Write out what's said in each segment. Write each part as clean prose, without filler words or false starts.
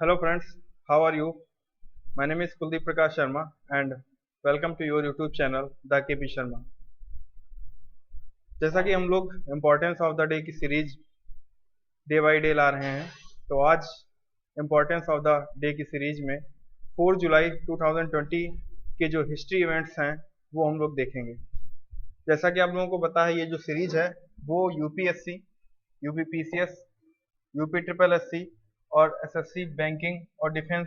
Hello friends, how are you? My name is Kuldeep Prakash Sharma and welcome to your YouTube channel The KP Sharma। जैसा कि हम लोग importance of the day की series day by day ला रहे हैं, तो आज इम्पोर्टेंस ऑफ द डे की सीरीज में 4 जुलाई 2020 के जो हिस्ट्री इवेंट्स हैं वो हम लोग देखेंगे। जैसा कि आप लोगों को पता है, ये जो सीरीज है वो UPSC, UPPCS, UP triple SC और एसएससी बैंकिंग और डिफेंस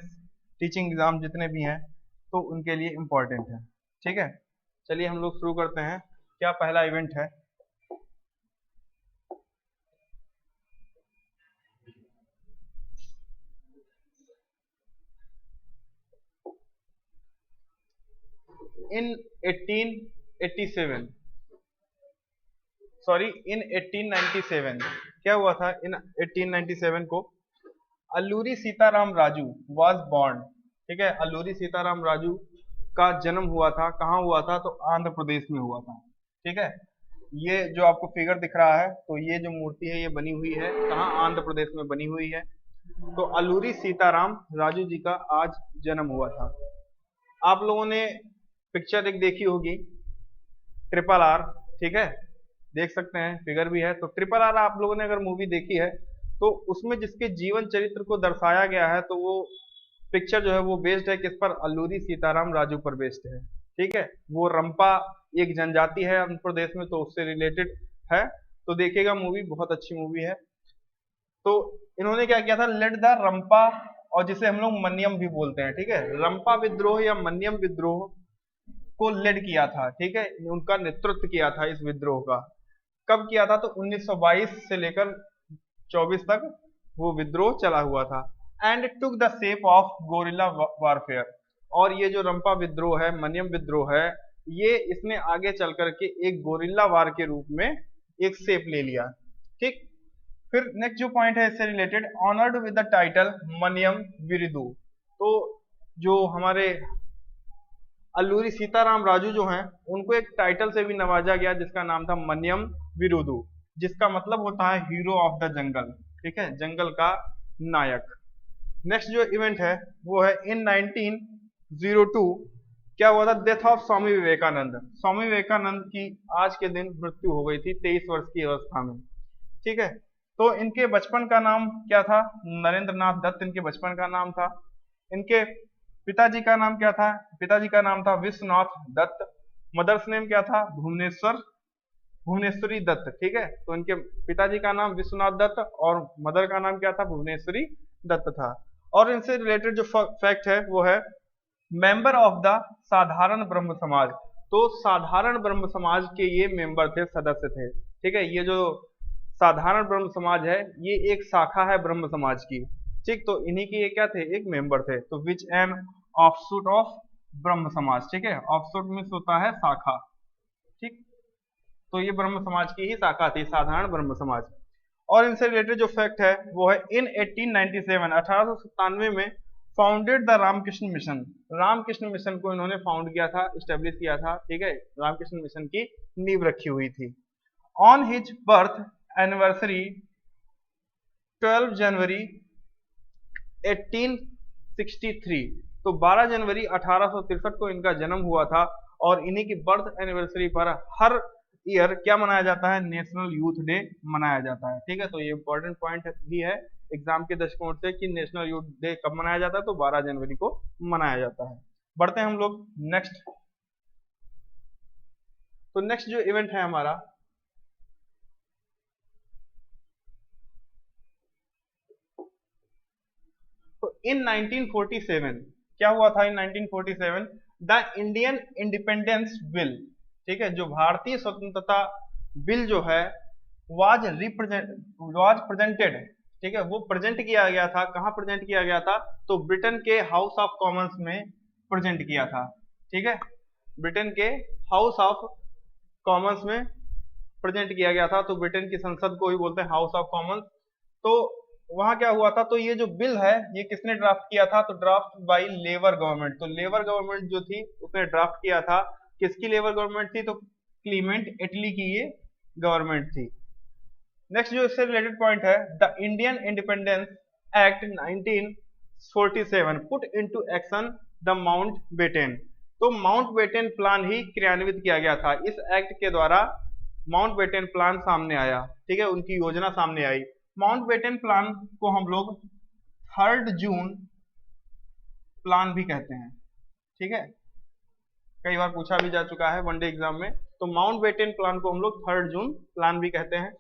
टीचिंग एग्जाम जितने भी हैं तो उनके लिए इम्पोर्टेंट है। ठीक है, चलिए हम लोग शुरू करते हैं। क्या पहला इवेंट है? इन 1887 सॉरी इन 1897 क्या हुआ था? इन 1897 को अल्लूरी सीताराम राजू वाज बॉर्न। ठीक है, अल्लूरी सीताराम राजू का जन्म हुआ था। कहाँ हुआ था? तो आंध्र प्रदेश में हुआ था। ठीक है, ये जो आपको फिगर दिख रहा है, तो ये जो मूर्ति है ये बनी हुई है कहाँ? आंध्र प्रदेश में बनी हुई है। तो अल्लूरी सीताराम राजू जी का आज जन्म हुआ था। आप लोगों ने पिक्चर एक देखी होगी, ट्रिपल आर। ठीक है, देख सकते हैं, फिगर भी है। तो ट्रिपल आर आप लोगों ने अगर मूवी देखी है तो उसमें जिसके जीवन चरित्र को दर्शाया गया है, तो वो पिक्चर जो है वो बेस्ड है किस पर? अल्लूरी सीताराम राजू पर बेस्ड है। ठीक है, वो रंपा एक जनजाति है आंध्र प्रदेश में, तो उससे रिलेटेड है। तो देखिएगा, मूवी बहुत अच्छी मूवी है। तो इन्होंने क्या किया था? लेट द रंपा, और जिसे हम लोग मन्यम भी बोलते हैं। ठीक है, रंपा विद्रोह या मन्यम विद्रोह को लेड किया था। ठीक है, उनका नेतृत्व किया था इस विद्रोह का। कब किया था? तो 1922 से लेकर 24 तक वो विद्रोह चला हुआ था। And took the shape of gorilla warfare. और ये जो रंपा विद्रोह है, मनियम विद्रोह है, ये इसने आगे चल करके एक गोरिल्ला वार के रूप में एक शेप ले लिया। ठीक, फिर नेक्स्ट जो पॉइंट है इससे related, honoured with the title Maniyam Viridu. तो जो हमारे अल्लूरी सीताराम राजू जो हैं, उनको एक टाइटल से भी नवाजा गया जिसका नाम था मनियम विरुदु, जिसका मतलब होता है हीरो ऑफ द जंगल। ठीक है, जंगल का नायक। नेक्स्ट जो इवेंट है वो है इन 1902 क्या हुआ था? Death of Swami Vivekananda. स्वामी विवेकानंद की आज के दिन मृत्यु हो गई थी 23 वर्ष की अवस्था में। ठीक है, तो इनके बचपन का नाम क्या था? नरेंद्र नाथ दत्त इनके बचपन का नाम था। इनके पिताजी का नाम क्या था? पिताजी का नाम था विश्वनाथ दत्त। मदर्स नेम क्या था? भुवनेश्वरी दत्त। ठीक है, तो इनके पिताजी का नाम विश्वनाथ दत्त और मदर का नाम क्या था? भुवनेश्वरी दत्त था। और इनसे रिलेटेड जो फैक्ट है वो है मेंबर ऑफ द साधारण ब्रह्म समाज। तो साधारण ब्रह्म समाज के ये मेंबर थे, सदस्य थे। ठीक है, ये जो साधारण ब्रह्म समाज है ये एक शाखा है ब्रह्म समाज की। ठीक, तो इन्हीं के ये क्या थे? एक मेंबर थे। तो विच एन ऑफशूट ऑफ ब्रह्म समाज। ठीक है, ऑफशूट मीन्स होता है शाखा। ठीक, तो ये ब्रह्म समाज की ही शाखा थी, साधारण ब्रह्म समाज। और इनसे रिलेटेड जो फैक्ट है वो है इन 1897 1897 में founded the Ramakrishna Mission. Ramakrishna Mission को इन्होंने फाउंड किया था, स्टेब्लिश किया था। ठीक है, रामकृष्ण मिशन की नींव रखी हुई थी। ऑन हिज बर्थ एनिवर्सरी 12 जनवरी 1863, तो 12 जनवरी 1863 को इनका जन्म हुआ था। और इन्हीं की बर्थ एनिवर्सरी पर हर ईयर क्या मनाया जाता है? नेशनल यूथ डे मनाया जाता है। ठीक है, तो ये इंपॉर्टेंट पॉइंट भी है एग्जाम के दृष्टिकोण से कि नेशनल यूथ डे कब मनाया जाता है? तो 12 जनवरी को मनाया जाता है। बढ़ते हैं हम लोग नेक्स्ट। तो नेक्स्ट जो इवेंट है हमारा, तो इन 1947 क्या हुआ था? इन 1947 द इंडियन इंडिपेंडेंस बिल। ठीक है, जो भारतीय स्वतंत्रता बिल जो है वाज प्रेजेंटेड। ठीक है, वो प्रेजेंट किया गया था। कहाँ प्रेजेंट किया गया था? तो ब्रिटेन के हाउस ऑफ कॉमन्स में प्रेजेंट किया था। ठीक है, ब्रिटेन के हाउस ऑफ कॉमन्स में प्रेजेंट किया गया था। तो ब्रिटेन की संसद को ही बोलते हैं हाउस ऑफ कॉमन्स। तो वहां क्या हुआ था? तो ये जो बिल है ये किसने ड्राफ्ट किया था? तो ड्राफ्ट बाय लेबर गवर्नमेंट। तो लेबर गवर्नमेंट जो थी उसने ड्राफ्ट किया था। किसकी लेबर गवर्नमेंट थी? तो क्लीमेंट इटली की ये गवर्नमेंट थी। नेक्स्ट जो इससे रिलेटेड पॉइंट है, the Indian independence act 47 put into action the Mountbatten. तो माउंटबेटन प्लान ही क्रियान्वित किया गया था। इस एक्ट के द्वारा माउंटबेटन प्लान सामने आया, ठीक है, उनकी योजना सामने आई। माउंटबेटन प्लान को हम लोग 3 जून प्लान भी कहते हैं, ठीक है, कई बार पूछा भी जा चुका है वनडे एग्जाम में। तो माउंटबेटन प्लान को हम लोग 3 जून प्लान भी कहते हैं।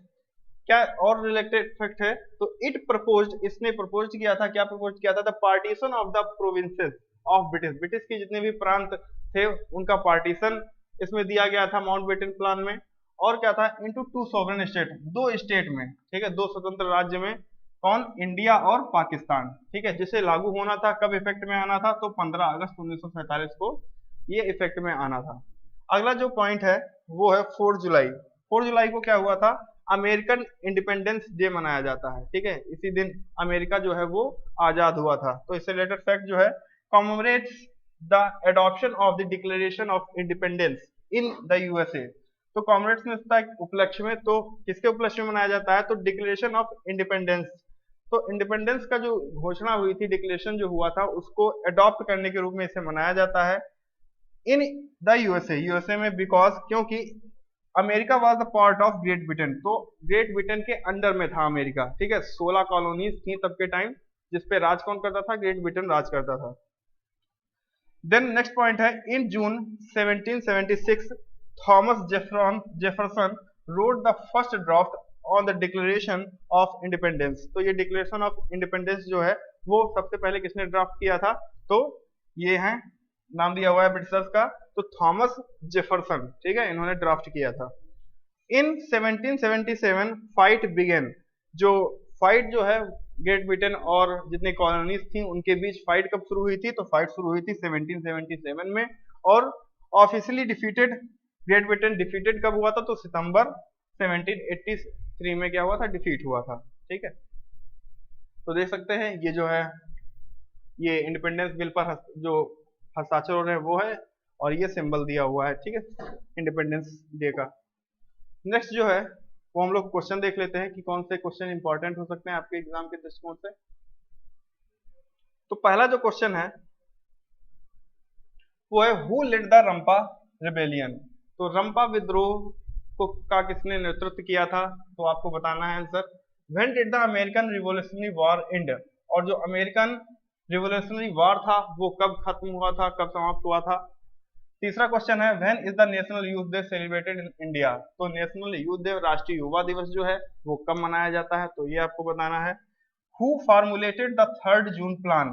क्या और रिलेटेड फैक्ट है, तो इट प्रपोज्ड, इसने प्रपोज किया था, क्या प्रपोज किया था, the partition of the provinces of British, British के जितने भी प्रांत थे उनका पार्टीशन इसमें दिया गया था माउंटबेटन प्लान में। और क्या था, इनटू 2 सॉवरेन स्टेट, 2 स्टेट में, ठीक है, 2 स्वतंत्र राज्य में, कौन, इंडिया और पाकिस्तान, ठीक है, जिसे लागू होना था, कब इफेक्ट में आना था, तो 15 अगस्त 1947 को ये इफेक्ट में आना था। अगला जो पॉइंट है वो है 4 जुलाई। 4 जुलाई को क्या हुआ था, अमेरिकन इंडिपेंडेंस डे मनाया जाता है, ठीक है, इसी दिन अमेरिका जो है वो आजाद हुआ था। तो इससे रिलेटेड फैक्ट जो है, commemorates the adoption of the declaration of independence in the USA. तो कॉमेमोरेट्स में उसका उपलक्ष्य में, तो किसके उपलक्ष्य में मनाया जाता है, तो डिक्लेरेशन ऑफ इंडिपेंडेंस। तो इंडिपेंडेंस का जो घोषणा हुई थी, डिक्लेरेशन जो हुआ था, उसको अडॉप्ट करने के रूप में इसे मनाया जाता है इन द यूएसए, यूएसए में, बिकॉज, क्योंकि America was the part of great Britain. तो ग्रेट ब्रिटेन के अंडर में था अमेरिका, ठीक है, 16 कॉलोनीज थी तब के टाइम, जिसपे राज कौन करता था, ग्रेट ब्रिटेन राज करता था। देन नेक्स्ट पॉइंट है, इन जून 1776 Thomas Jefferson road the first draft on the declaration of independence. तो ये डिक्लेरेशन ऑफ इंडिपेंडेंस जो है वो सबसे पहले किसने ड्राफ्ट किया था, तो ये है, नाम दिया हुआ है ब्रिटिशर्स का, तो थॉमस जेफरसन, ठीक है, इन्होंने ड्राफ्ट किया था। इन 1777 फाइट बिगेन, जो फाइट जो है ग्रेट ब्रिटेन और जितनी कॉलोनीज थी उनके बीच फाइट कब शुरू हुई थी, तो फाइट शुरू हुई थी 1777 में। और officially defeated, great Britain defeated कब हुआ था, तो सितंबर 1783 में क्या हुआ था, डिफीट हुआ था, ठीक है। तो देख सकते हैं ये जो है, ये इंडिपेंडेंस बिल पर जो हस्ताक्षर हो रहे हैं वो है, और ये सिंबल दिया हुआ है, ठीक है, इंडिपेंडेंस डे का। नेक्स्ट जो है वो हम लोग क्वेश्चन देख लेते हैं कि कौन से क्वेश्चन इंपॉर्टेंट हो सकते हैं आपके एग्जाम के दृष्टिकोण से। तो पहला जो क्वेश्चन है वो है, who led the Rampa rebellion. तो रंपा विद्रोह को का किसने नेतृत्व किया था, तो आपको बताना है answer. When did the American revolutionary war and, और जो अमेरिकन रिवॉल्यूशनरी वॉर था वो कब खत्म हुआ था, कब समाप्त हुआ था। तीसरा क्वेश्चन है, when is the national youth day celebrated in India. तो नेशनल यूथ डे, राष्ट्रीय युवा दिवस जो है वो कब मनाया जाता है, तो ये आपको बताना है। Who formulated the 3 June plan,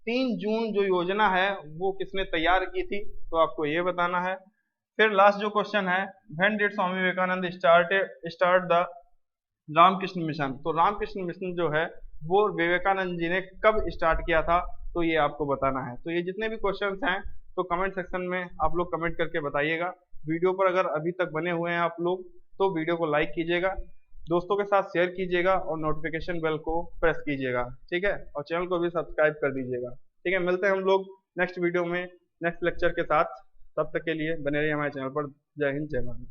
3 जून जो योजना है वो किसने तैयार की थी, तो आपको ये बताना है। फिर लास्ट जो क्वेश्चन है, when did Swami Vivekananda start the Ramakrishna Mission. तो रामकृष्ण मिशन जो है वो विवेकानंद जी ने कब स्टार्ट किया था, तो ये आपको बताना है। तो ये जितने भी क्वेश्चंस हैं तो कमेंट सेक्शन में आप लोग कमेंट करके बताइएगा। वीडियो पर अगर अभी तक बने हुए हैं आप लोग तो वीडियो को लाइक कीजिएगा, दोस्तों के साथ शेयर कीजिएगा और नोटिफिकेशन बेल को प्रेस कीजिएगा, ठीक है, और चैनल को भी सब्सक्राइब कर दीजिएगा, ठीक है। मिलते हैं हम लोग नेक्स्ट वीडियो में नेक्स्ट लेक्चर के साथ, तब तक के लिए बने रहिए हमारे चैनल पर। जय हिंद, जय भारत।